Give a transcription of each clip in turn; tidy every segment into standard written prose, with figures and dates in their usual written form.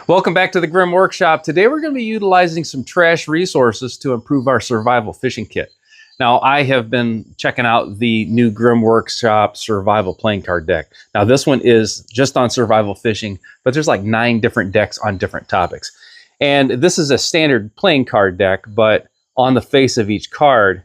Welcome back to the Grim Workshop. Today we're going to be utilizing some trash resources to improve our survival fishing kit. Now, I have been checking out the new Grim Workshop survival playing card deck. Now, this one is just on survival fishing, but there's like 9 different decks on different topics. And this is a standard playing card deck, but on the face of each card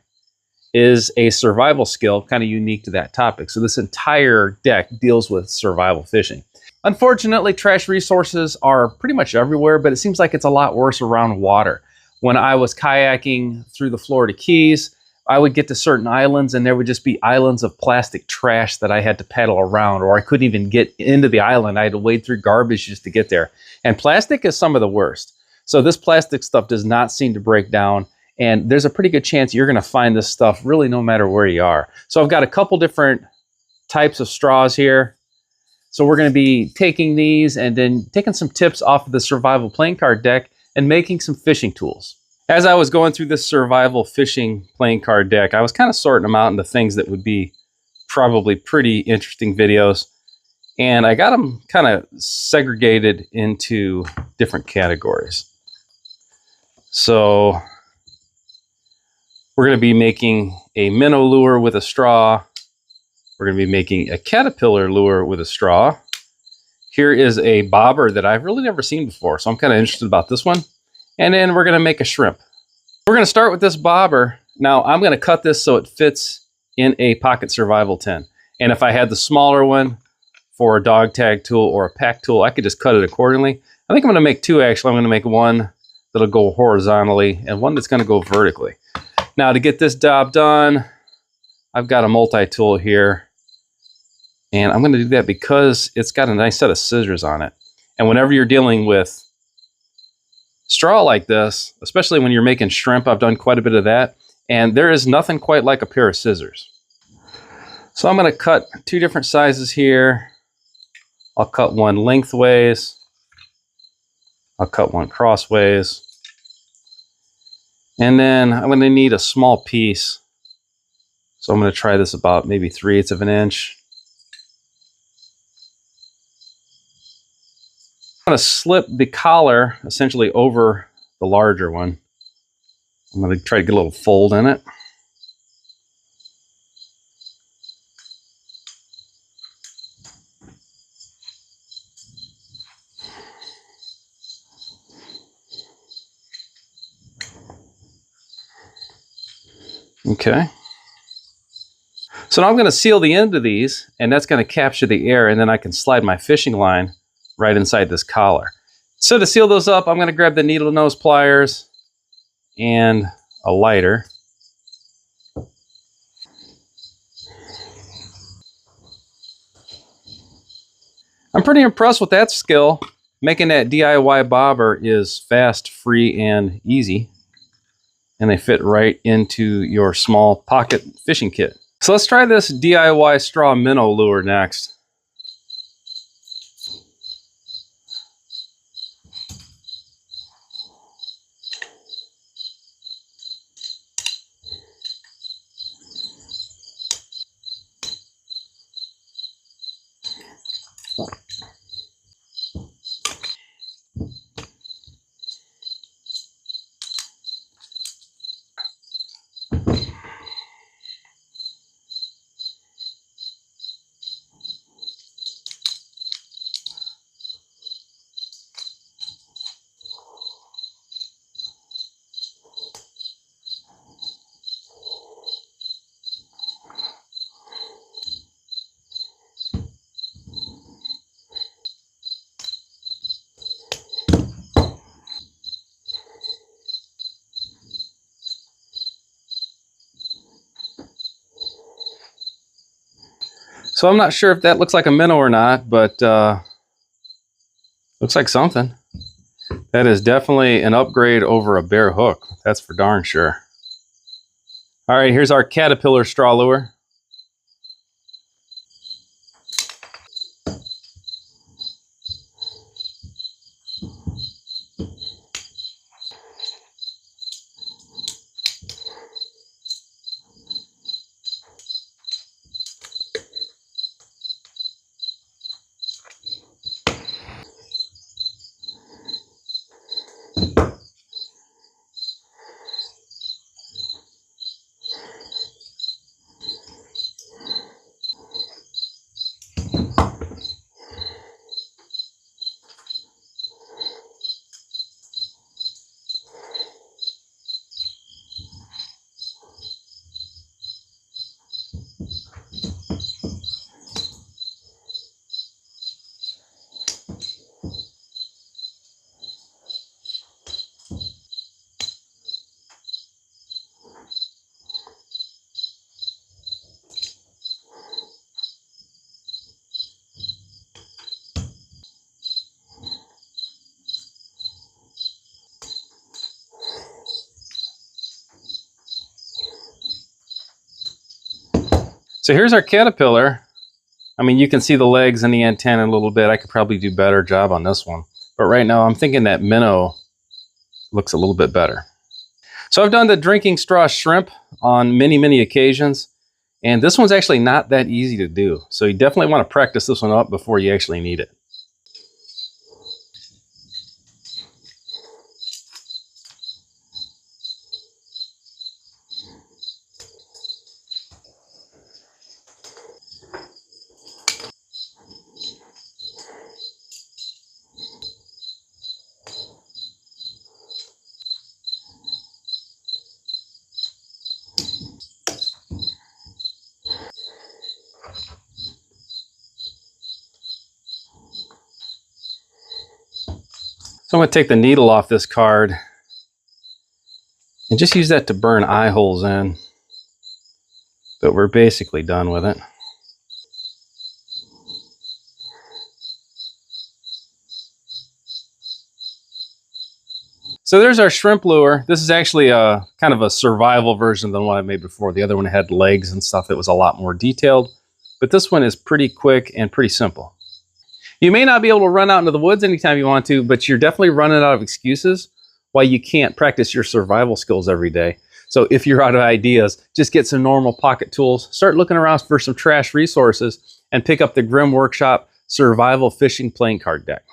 is a survival skill kind of unique to that topic. So this entire deck deals with survival fishing. Unfortunately, trash resources are pretty much everywhere, but it seems like it's a lot worse around water. When I was kayaking through the Florida Keys, I would get to certain islands and there would just be islands of plastic trash that I had to paddle around, or I couldn't even get into the island. I had to wade through garbage just to get there. And plastic is some of the worst. So this plastic stuff does not seem to break down, and there's a pretty good chance you're going to find this stuff really no matter where you are. So I've got a couple different types of straws here. So we're going to be taking these and then taking some tips off of the survival playing card deck and making some fishing tools. As I was going through this survival fishing playing card deck, I was kind of sorting them out into things that would be probably pretty interesting videos. And I got them kind of segregated into different categories. So we're going to be making a minnow lure with a straw. We're going to be making a caterpillar lure with a straw. Here is a bobber that I've really never seen before, so I'm kind of interested about this one. And then we're going to make a shrimp. We're going to start with this bobber. Now, I'm going to cut this so it fits in a pocket survival tin. And if I had the smaller one for a dog tag tool or a pack tool, I could just cut it accordingly. I think I'm going to make 2, actually. I'm going to make one that'll go horizontally and one that's going to go vertically. Now, to get this job done, I've got a multi-tool here, and I'm going to do that because it's got a nice set of scissors on it. And whenever you're dealing with straw like this, especially when you're making shrimp, I've done quite a bit of that, and there is nothing quite like a pair of scissors. So I'm going to cut 2 different sizes here. I'll cut one lengthways. I'll cut one crossways. And then I'm going to need a small piece. So I'm going to try this about maybe 3/8 of an inch. I'm going to slip the collar essentially over the larger one. I'm going to try to get a little fold in it. Okay. So now I'm going to seal the end of these, and that's going to capture the air, and then I can slide my fishing line right inside this collar. So to seal those up, I'm going to grab the needle nose pliers and a lighter. I'm pretty impressed with that skill. Making that DIY bobber is fast, free, and easy. And they fit right into your small pocket fishing kit. So let's try this DIY straw minnow lure next. So I'm not sure if that looks like a minnow or not, but looks like something. That is definitely an upgrade over a bare hook. That's for darn sure. All right, here's our caterpillar straw lure. So here's our Caterpillar. I mean, you can see the legs and the antenna a little bit. I could probably do a better job on this one. But right now I'm thinking that minnow looks a little bit better. So I've done the drinking straw shrimp on many, many occasions. And this one's actually not that easy to do. So you definitely want to practice this one up before you actually need it. So I'm going to take the needle off this card and just use that to burn eye holes in. But we're basically done with it. So there's our shrimp lure. This is actually a kind of a survival version than what I made before. The other one had legs and stuff. It was a lot more detailed. But this one is pretty quick and pretty simple. You may not be able to run out into the woods anytime you want to, but you're definitely running out of excuses why you can't practice your survival skills every day. So if you're out of ideas, just get some normal pocket tools, start looking around for some trash resources, and pick up the Grimm Workshop Survival Fishing Playing Card Deck.